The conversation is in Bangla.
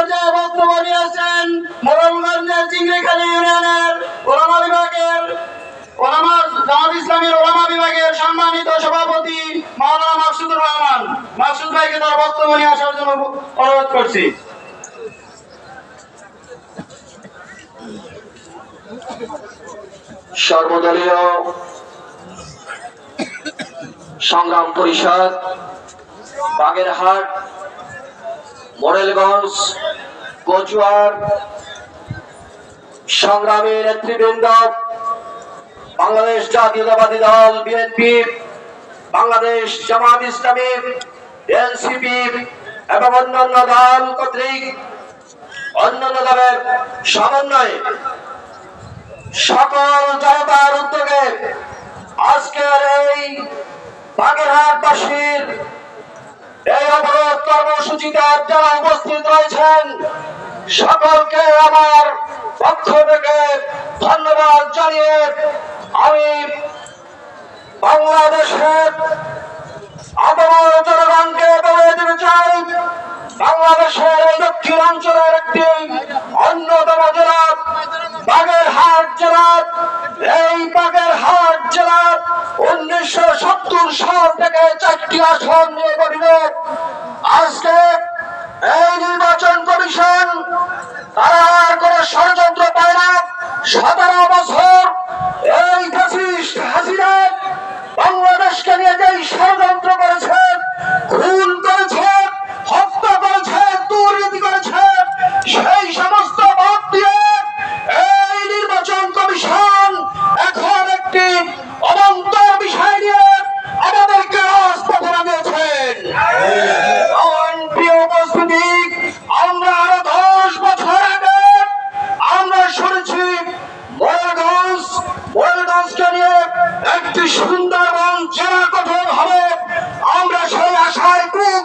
পর্যায়ে বক্তব্য নিয়েছেন মোড়লগঞ্জের চিংড়িখালী ইউনিয়নের ওলামা বিভাগের জামাত ইসলামীর ওলামা বিভাগের সম্মানিত সভাপতি মাওলানা মাকসুদুর রহমান। মাকসুদ ভাইকে তার বক্তব্য নিয়ে আসার জন্য অনুরোধ করছি। সর্বদলীয় সংগ্রাম পরিষদ বাগেরহাট, মোড়েলগঞ্জ, কচুয়ার সংগ্রামী নেতৃবৃন্দ, বাংলাদেশ জাতীয়তাবাদী দল বিএনপি, বাংলাদেশ জামাত ইসলামী, এনসিপি এবং অন্যান্য দল কর্তৃক অন্যান্য দলের সমন্বয়ে সকল জনতার উদ্যোগে আজকের এই বাগেরহাটবাসীর এই অবরোধ কর্মসূচিতে যারা উপস্থিত রয়েছেন সকলকে আমার পক্ষ থেকে ধন্যবাদ জানিয়ে আমি বাংলাদেশের আপামর জনগণকে বলে দিতে চাই, বাংলাদেশের এই দক্ষিণাঞ্চলের একটি অন্যতম জেলা বাগেরহাট জেলা। এই বাগেরহাট জেলা 1970 সাল থেকে 4টি আসন নিয়ে গঠিত। আজকে এই নির্বাচন কমিশন তারা আর কোনো ষড়যন্ত্র পায় না। 17 বছর এই ফ্যাসিস্ট হাসিনা বাংলাদেশকে নিয়ে যেই ষড়যন্ত্র করেছে, খুন করেছে, হত্যা করেছে, দুর্নীতি করেছে, সেই সমস্ত বাদ দিয়ে এই নির্বাচন কমিশন এখন একটি অবান্তর বিষয় নিয়ে আমাদেরকে রাজপথে নামিয়েছেন। প্রিয় উপস্থিতি, আমরা আরো 10 বছর আগে আমরা শুনেছি মোড়েলগঞ্জকে নিয়ে একটি সুন্দরবন জেলা